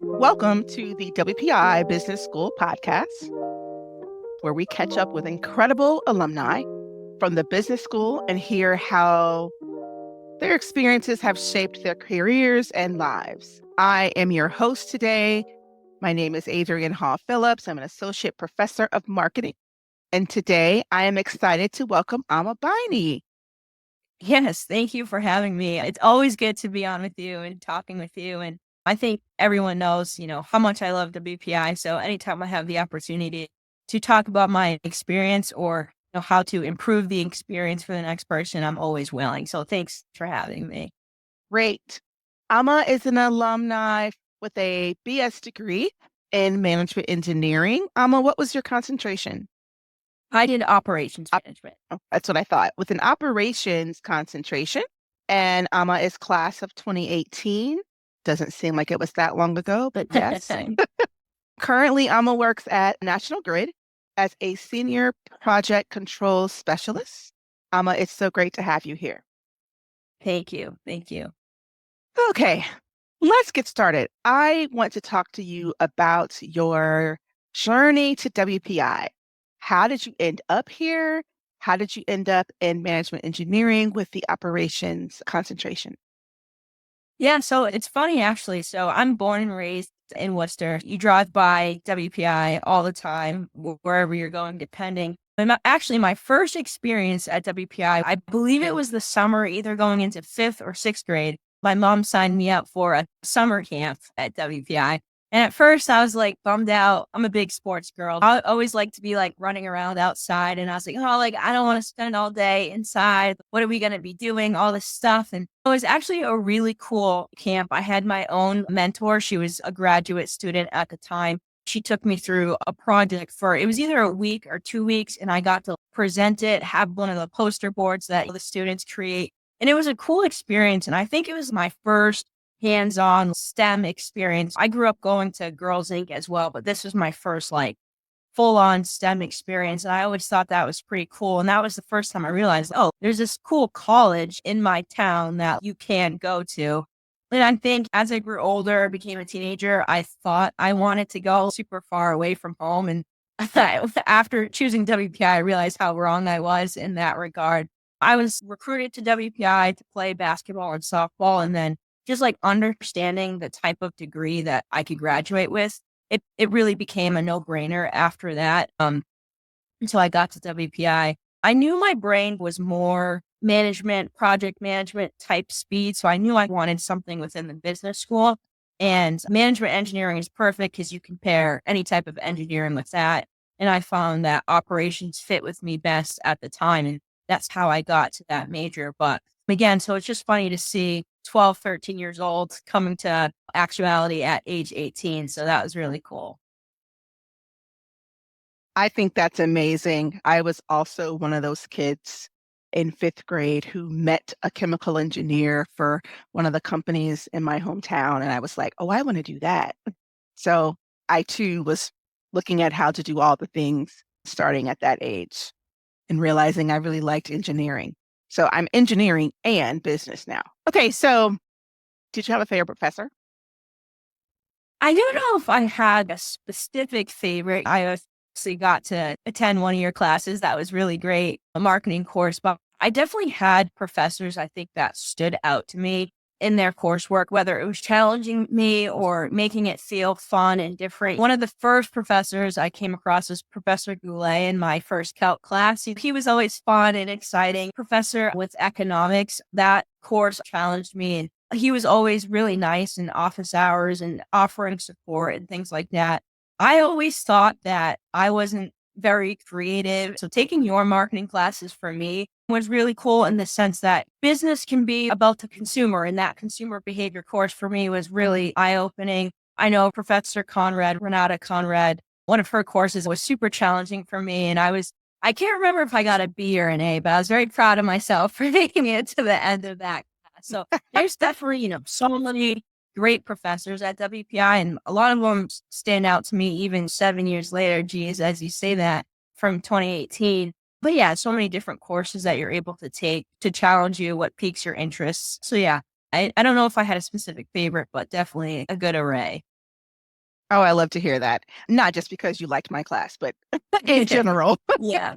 Welcome to the WPI Business School podcast, where we catch up with incredible alumni from the business school and hear how their experiences have shaped their careers and lives. I am your host today. My name is Adrienne Hall-Phillips. I'm an associate professor of marketing. And today I am excited to welcome Ama Biney. Yes, thank you for having me. It's always good to be on with you and talking with you. And I think everyone knows, how much I love WPI. So anytime I have the opportunity to talk about my experience or how to improve the experience for the next person, I'm always willing. So thanks for having me. Great. Ama is an alumni with a BS degree in management engineering. Ama, what was your concentration? I did operations management. That's what I thought. With an operations concentration, and Ama is class of 2018. Doesn't seem like it was that long ago, but yes. Currently, Ama works at National Grid as a senior project control specialist. Ama, it's so great to have you here. Thank you. Thank you. Okay, let's get started. I want to talk to you about your journey to WPI. How did you end up here? How did you end up in management engineering with the operations concentration? Yeah, so it's funny actually. So I'm born and raised in Worcester. You drive by WPI all the time, wherever you're going, depending. And actually, my first experience at WPI, I believe it was the summer, either going into 5th or 6th grade. My mom signed me up for a summer camp at WPI. And at first I was like bummed out. I'm a big sports girl. I always like to be like running around outside. And I was like, I don't want to spend all day inside. What are we going to be doing? All this stuff. And it was actually a really cool camp. I had my own mentor. She was a graduate student at the time. She took me through a project it was either a week or 2 weeks. And I got to present it, have one of the poster boards that the students create. And it was a cool experience. And I think it was my first hands-on STEM experience. I grew up going to Girls Inc. as well, but this was my first full-on STEM experience. And I always thought that was pretty cool. And that was the first time I realized, there's this cool college in my town that you can go to. And I think as I grew older, became a teenager, I thought I wanted to go super far away from home. And after choosing WPI, I realized how wrong I was in that regard. I was recruited to WPI to play basketball and softball, and then just understanding the type of degree that I could graduate with, it really became a no-brainer after that. Until I got to WPI, I knew my brain was more management, project management type speed. So I knew I wanted something within the business school, and management engineering is perfect because you can pair any type of engineering with that. And I found that operations fit with me best at the time. And that's how I got to that major. But again, so it's just funny to see 12, 13 years old coming to actuality at age 18. So that was really cool. I think that's amazing. I was also one of those kids in 5th grade who met a chemical engineer for one of the companies in my hometown. And I was like, I want to do that. So I too was looking at how to do all the things starting at that age and realizing I really liked engineering. So I'm engineering and business now. Okay, so did you have a favorite professor? I don't know if I had a specific favorite. I obviously got to attend one of your classes. That was really great, a marketing course. But I definitely had professors, I think, that stood out to me in their coursework, whether it was challenging me or making it feel fun and different. One of the first professors I came across was Professor Goulet in my first calc class. He was always fun and exciting. Professor with economics, that course challenged me. And he was always really nice in office hours and offering support and things like that. I always thought that I wasn't very creative. So taking your marketing classes for me was really cool in the sense that business can be about the consumer, and that consumer behavior course for me was really eye-opening. I know Professor Renata Conrad, one of her courses was super challenging for me. And I can't remember if I got a B or an A, but I was very proud of myself for making it to the end of that class. So there's definitely, so many great professors at WPI, and a lot of them stand out to me even 7 years later. Geez, as you say that, from 2018. But yeah, so many different courses that you're able to take to challenge you, what piques your interests. So yeah, I don't know if I had a specific favorite, but definitely a good array. Oh, I love to hear that. Not just because you liked my class, but in general. Yeah.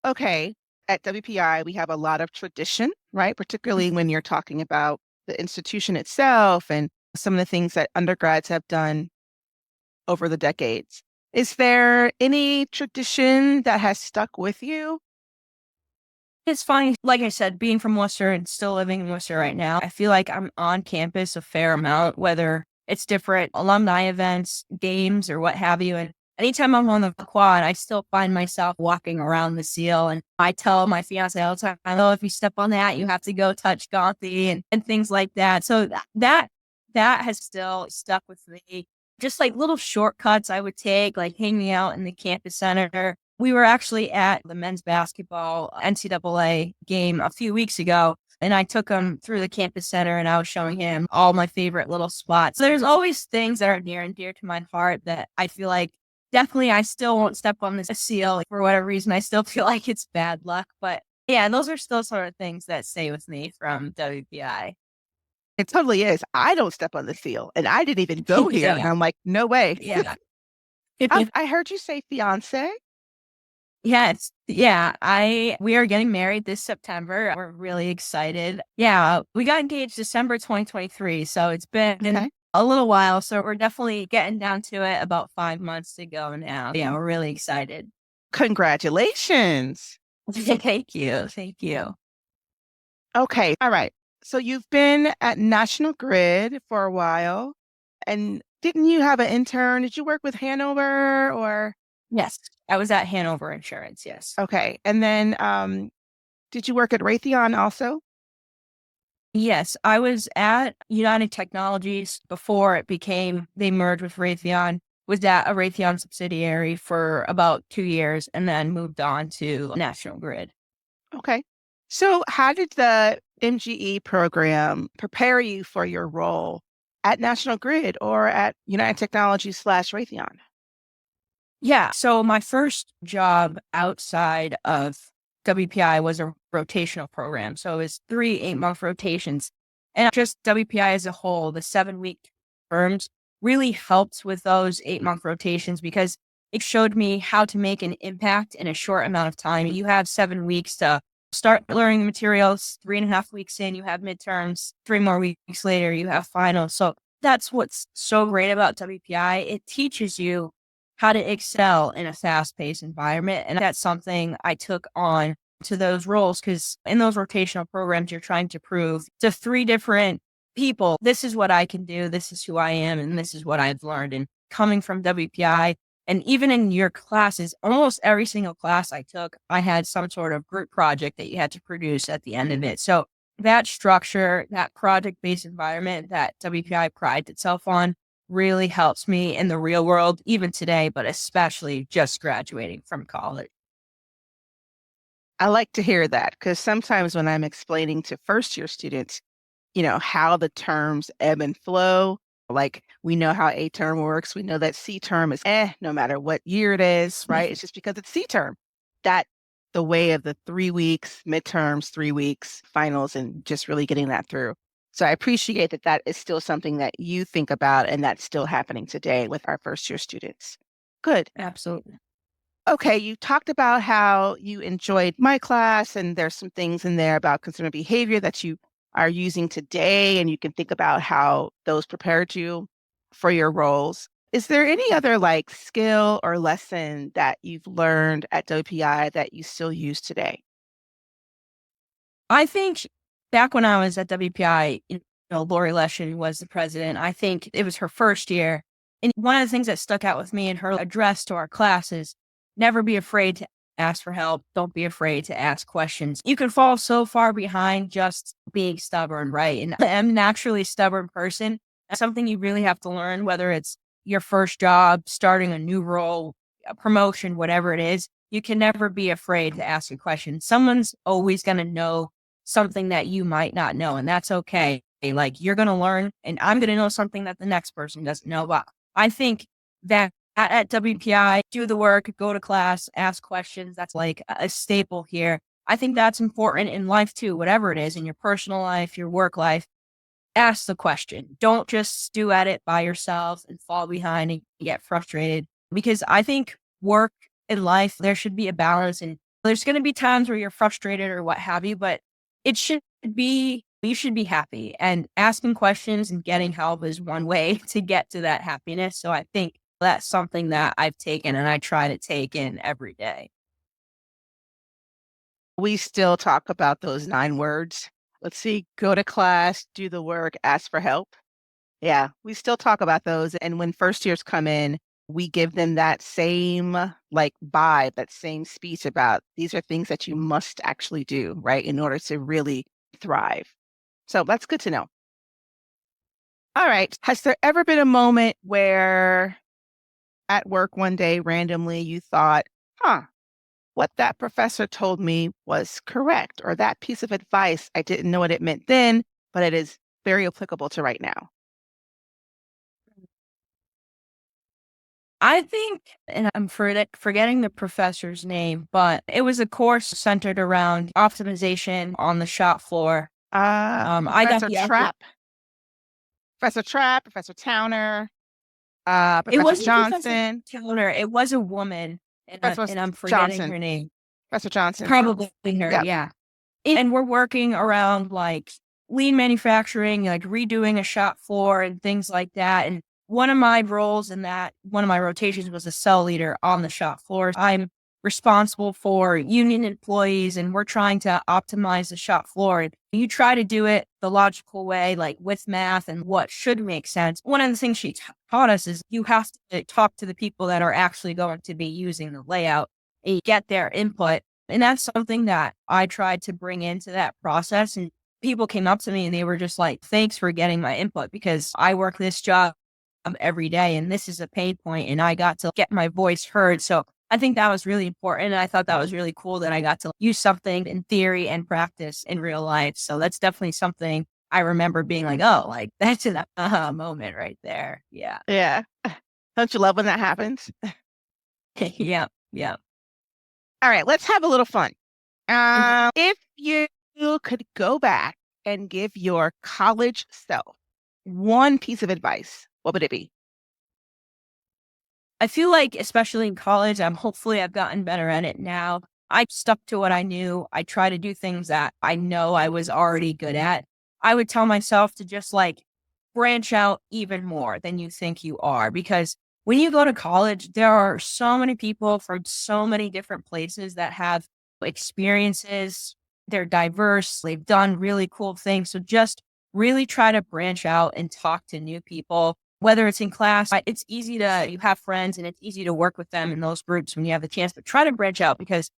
Okay. At WPI, we have a lot of tradition, right? Particularly when you're talking about the institution itself and some of the things that undergrads have done over the decades. Is there any tradition that has stuck with you? It's funny, like I said, being from Worcester and still living in Worcester right now, I feel like I'm on campus a fair amount, whether it's different alumni events, games, or what have you. And anytime I'm on the quad, I still find myself walking around the seal. And I tell my fiance all the time, I know if you step on that, you have to go touch Gothy and things like that. So that has still stuck with me. Just like little shortcuts I would take, like hanging out in the campus center. We were actually at the men's basketball NCAA game a few weeks ago, and I took him through the campus center and I was showing him all my favorite little spots. So there's always things that are near and dear to my heart that I feel like definitely I still won't step on this seal for whatever reason. I still feel like it's bad luck, but yeah, those are still sort of things that stay with me from WPI. It totally is. I don't step on the seal, and I didn't even go here. And Yeah. I'm like, no way. Yeah. I heard you say fiance. Yes. Yeah. We are getting married this September. We're really excited. Yeah. We got engaged December 2023. So it's been Okay. a little while. So we're definitely getting down to it, about 5 months to go now. Yeah. We're really excited. Congratulations. Thank you. Thank you. Okay. All right. So you've been at National Grid for a while, and didn't you have an intern? Did you work with Hanover or? Yes. I was at Hanover Insurance. Yes. Okay. And then did you work at Raytheon also? Yes. I was at United Technologies before they merged with Raytheon. Was at a Raytheon subsidiary for about 2 years and then moved on to National Grid. Okay. So how did the MGE program prepare you for your role at National Grid or at United Technologies slash Raytheon? Yeah. So my first job outside of WPI was a rotational program. So it was 3 8-month rotations. And just WPI as a whole, the 7 week terms really helped with those 8 month rotations because it showed me how to make an impact in a short amount of time. You have 7 weeks to start learning the materials. 3.5 weeks in, you have midterms. 3 more weeks later, you have finals. So that's what's so great about WPI. It teaches you how to excel in a fast-paced environment. And that's something I took on to those roles because in those rotational programs, you're trying to prove to 3 different people, this is what I can do, this is who I am, and this is what I've learned. And coming from WPI, and even in your classes, almost every single class I took, I had some sort of group project that you had to produce at the end of it. So that structure, that project-based environment that WPI prides itself on really helps me in the real world, even today, but especially just graduating from college. I like to hear that because sometimes when I'm explaining to first year students, how the terms ebb and flow, like we know how A term works, we know that C term is no matter what year it is, right? It's just because it's C term. That the way of the 3 weeks, midterms, 3 weeks, finals, and just really getting that through. So I appreciate that that is still something that you think about and that's still happening today with our first year students. Good. Absolutely. Okay, you talked about how you enjoyed my class, and there's some things in there about consumer behavior that you are using today, and you can think about how those prepared you for your roles. Is there any other like skill or lesson that you've learned at WPI that you still use today? I think back when I was at WPI, Lori Leshin was the president. I think it was her first year. And one of the things that stuck out with me in her address to our class is never be afraid to ask for help. Don't be afraid to ask questions. You can fall so far behind just being stubborn, right? And I'm a naturally stubborn person. That's something you really have to learn, whether it's your first job, starting a new role, a promotion, whatever it is. You can never be afraid to ask a question. Someone's always going to know something that you might not know, and that's okay. Like you're going to learn, and I'm going to know something that the next person doesn't know about. I think that at WPI, do the work, go to class, ask questions. That's like a staple here. I think that's important in life too, whatever it is, in your personal life, your work life. Ask the question. Don't just stew at it by yourselves and fall behind and get frustrated. Because I think work and life, there should be a balance. And there's going to be times where you're frustrated or what have you, but it should be, you should be happy. And asking questions and getting help is one way to get to that happiness. So I think that's something that I've taken and I try to take in every day. We still talk about those 9 words. Let's see, go to class, do the work, ask for help. Yeah, we still talk about those. And when first years come in, we give them that same like vibe, that same speech about these are things that you must actually do, right, in order to really thrive. So that's good to know. All right. Has there ever been a moment where at work one day randomly you thought, huh, what that professor told me was correct, or that piece of advice, I didn't know what it meant then, but it is very applicable to right now? I think, and I'm forgetting the professor's name, but it was a course centered around optimization on the shop floor. I got Professor the opportunity. Trapp, Professor Trapp, Professor Towner, It Professor wasn't Professor Johnson, Towner. It was a woman, Professor and I'm forgetting Johnson, her name. Professor Johnson. Probably her, Yep. yeah. And we're working around like lean manufacturing, like redoing a shop floor and things like that. And one of my roles in that, one of my rotations was a cell leader on the shop floor. I'm responsible for union employees and we're trying to optimize the shop floor. And you try to do it the logical way, like with math and what should make sense. One of the things she taught us is you have to talk to the people that are actually going to be using the layout and get their input. And that's something that I tried to bring into that process. And people came up to me and they were just like, thanks for getting my input because I work this job every day and this is a pain point and I got to get my voice heard. So I think that was really important. And I thought that was really cool that I got to use something in theory and practice in real life. So that's definitely something I remember being like, oh, like that's an aha moment right there. Yeah. Yeah. Don't you love when that happens? Yeah. Yeah. All right, let's have a little fun. Mhm. If you could go back and give your college self one piece of advice, what would it be? I feel like, especially in college, hopefully I've gotten better at it now. I stuck to what I knew. I try to do things that I know I was already good at. I would tell myself to just like branch out even more than you think you are. Because when you go to college, there are so many people from so many different places that have experiences. They're diverse. They've done really cool things. So just really try to branch out and talk to new people whether it's in class, it's easy to, you have friends and it's easy to work with them in those groups when you have the chance, but try to branch out because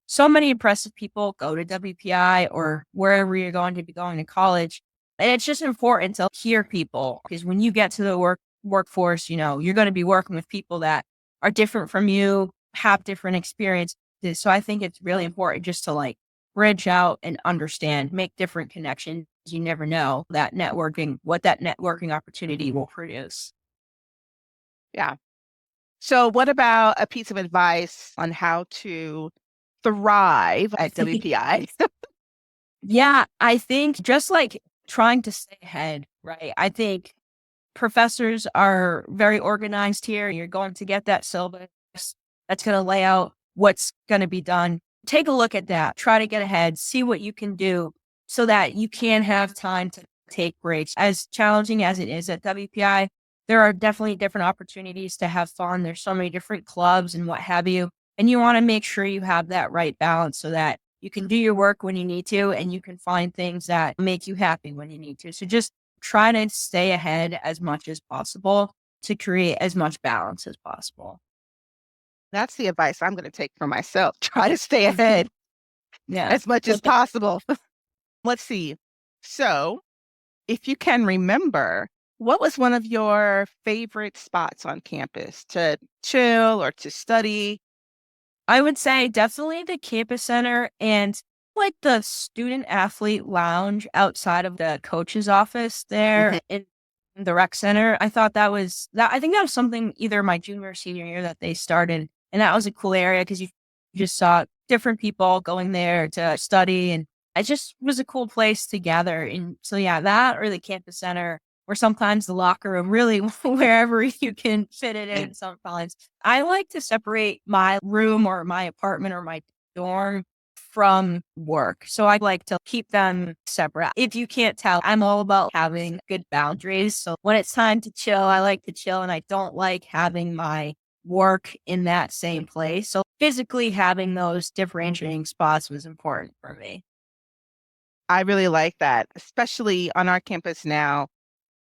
so many impressive people go to WPI or wherever you're going to be going to college. And it's just important to hear people because when you get to the workforce, you're going to be working with people that are different from you, have different experiences. So I think it's really important just to like bridge out and understand, make different connections. You never know what that networking opportunity will produce. Yeah. So, what about a piece of advice on how to thrive at WPI? Yeah, I think just like trying to stay ahead, right? I think professors are very organized here. You're going to get that syllabus that's going to lay out what's going to be done. Take a look at that. Try to get ahead, see what you can do so that you can have time to take breaks. As challenging as it is at WPI, there are definitely different opportunities to have fun. There's so many different clubs and what have you. And you want to make sure you have that right balance so that you can do your work when you need to and you can find things that make you happy when you need to. So just try to stay ahead as much as possible to create as much balance as possible. That's the advice I'm going to take for myself. Try to stay ahead Yeah. as much as possible. Let's see. So, if you can remember, what was one of your favorite spots on campus to chill or to study? I would say definitely the campus center and like the student athlete lounge outside of the coach's office Mhm. there. And the rec center. I thought that was that. I think that was something either my junior or senior year that they started, and that was a cool area because you just saw different people going there to study, and it just was a cool place to gather. And so yeah, that or the campus center, or sometimes the locker room, really wherever you can fit it in. Sometimes I like to separate my room or my apartment or my dorm from work. So I like to keep them separate. If you can't tell, I'm all about having good boundaries. So when it's time to chill, I like to chill and I don't like having my work in that same place. So physically having those differentiating spots was important for me. I really like that, especially on our campus now.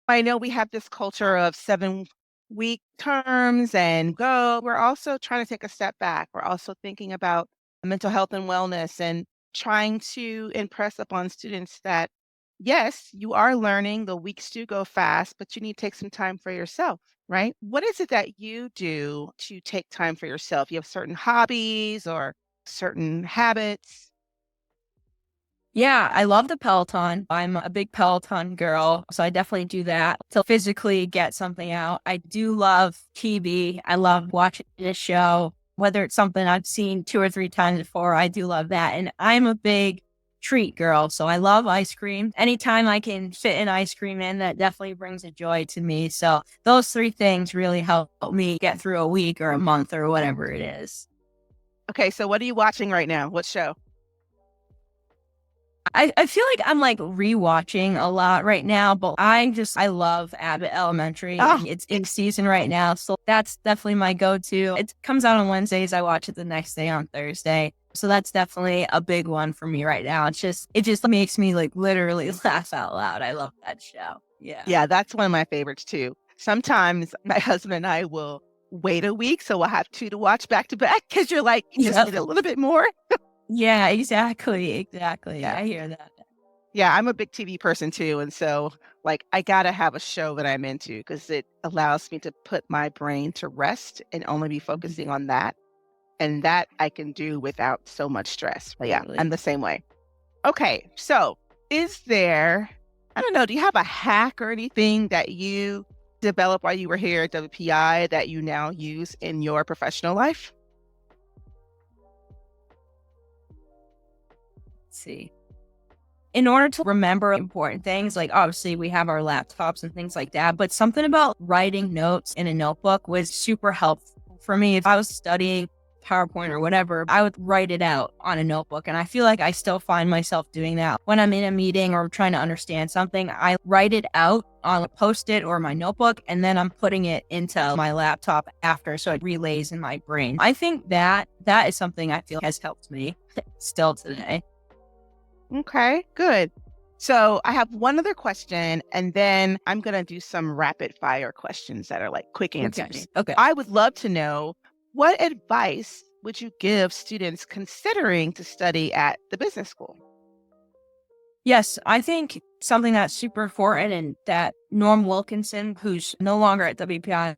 I know we have this culture of 7-week terms and go. We're also trying to take a step back. We're also thinking about mental health and wellness and trying to impress upon students that, yes, you are learning. The weeks do go fast, but you need to take some time for yourself, right? What is it that you do to take time for yourself? You have certain hobbies or certain habits? Yeah, I love the Peloton. I'm a big Peloton girl, so I definitely do that to physically get something out. I do love TV. I love watching this show, whether it's something I've seen 2 or 3 times before. I do love that. And I'm a big treat girl, so I love ice cream. Anytime I can fit an ice cream in, that definitely brings a joy to me. So those 3 things really help me get through a week or a month or whatever it is. Okay, so what are you watching right now? What show? I feel like I'm like rewatching a lot right now, but I love Abbott Elementary Oh, and it's in season right now. So that's definitely my go-to. It comes out on Wednesdays. I watch it the next day on Thursday. So that's definitely a big one for me right now. It just makes me like literally laugh out loud. I love that show. Yeah. yeah, that's one of my favorites too. Sometimes my husband and I will wait a week, so we'll have two to watch back to back because you're like, you just Yep. need a little bit more. Yeah, exactly. Exactly. Yeah. I hear that. Yeah, I'm a big TV person too. And so, like, I gotta have a show that I'm into because it allows me to put my brain to rest and only be focusing on that. And that I can do without so much stress. But yeah, I'm Totally. the same way. Okay, so is there, I don't know, do you have a hack or anything that you developed while you were here at WPI that you now use in your professional life? Let's see. In order to remember important things, like obviously we have our laptops and things like that, but something about writing notes in a notebook was super helpful for me. If I was studying PowerPoint or whatever, I would write it out on a notebook. And I feel like I still find myself doing that when I'm in a meeting or I'm trying to understand something. I write it out on a post-it or my notebook, and then I'm putting it into my laptop after. So it relays in my brain. I think that is something I feel has helped me still today. Okay, good. So I have one other question, and then I'm going to do some rapid fire questions that are like quick Okay. answers. Okay. I would love to know what advice would you give students considering to study at the business school? Yes, I think something that's super important and that Norm Wilkinson, who's no longer at WPI,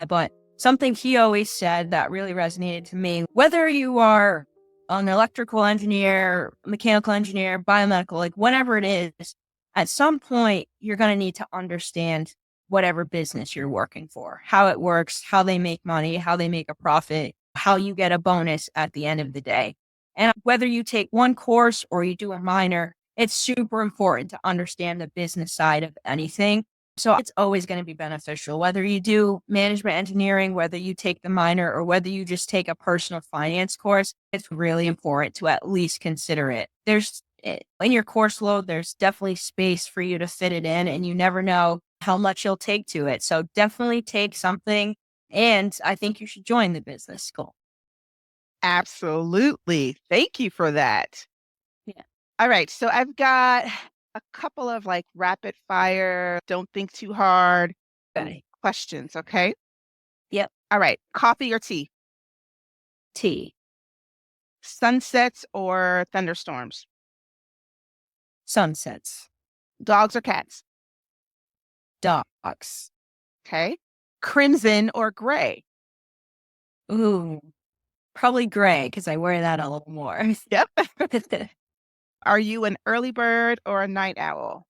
but something he always said that really resonated to me. Whether you are an electrical engineer, mechanical engineer, biomedical, like whatever it is, at some point you're going to need to understand whatever business you're working for, how it works, how they make money, how they make a profit, how you get a bonus at the end of the day. And whether you take one course or you do a minor, it's super important to understand the business side of anything. So it's always going to be beneficial, whether you do management engineering, whether you take the minor, or whether you just take a personal finance course. It's really important to at least consider it. In your course load, there's definitely space for you to fit it in, and you never know how much you'll take to it. So definitely take something. And I think you should join the business school. Absolutely. Thank you for that. Yeah. All right, so I've got a couple of like rapid fire, don't think too hard Okay. questions, okay? Yep. All right, coffee or tea? Tea. Sunsets or thunderstorms? Sunsets. Dogs or cats? Dogs. Okay. Crimson or gray? Ooh. Probably gray because I wear that a little more. Yep. Are you an early bird or a night owl?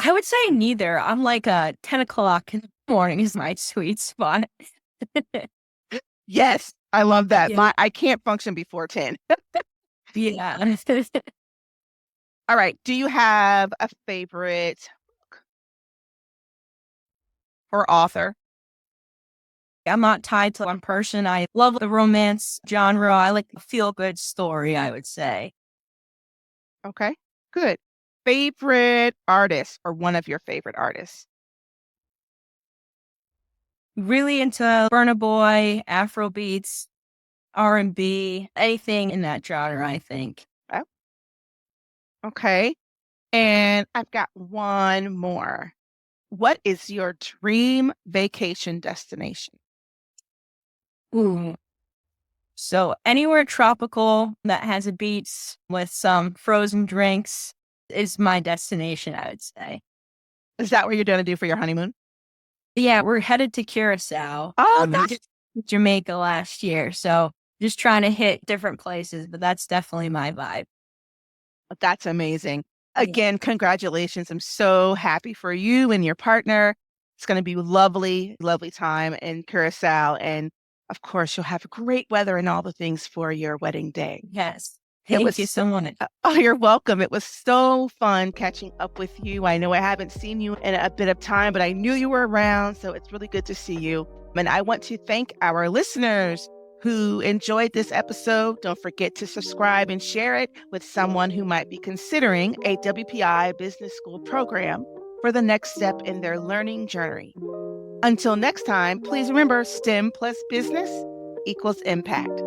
I would say neither. I'm like 10 o'clock in the morning is my sweet spot. Yes, I love that. Yeah. I can't function before 10. Yeah. All right. Do you have a favorite or author? I'm not tied to one person. I love the romance genre. I like a feel good story, I would say. Okay, good. Favorite artist or one of your favorite artists? Really into Burna Boy, Afro beats, R&B, anything in that genre, I think. Oh, okay. And I've got one more. What is your dream vacation destination? Ooh. So anywhere tropical that has a beach with some frozen drinks is my destination, I would say. Is that what you're going to do for your honeymoon? Yeah, we're headed to Curacao. Oh, We that's just did Jamaica last year, so just trying to hit different places, but that's definitely my vibe. that's amazing. Yeah. Again, congratulations. I'm so happy for you and your partner. It's going to be lovely, lovely time in Curacao. And of course, you'll have great weather and all the things for your wedding day. Yes. It Thank you was, so much. oh, you're welcome. It was so fun catching up with you. I know I haven't seen you in a bit of time, but I knew you were around. So it's really good to see you. And I want to thank our listeners who enjoyed this episode. Don't forget to subscribe and share it with someone who might be considering a WPI Business School program for the next step in their learning journey. Until next time, please remember STEM plus business equals impact.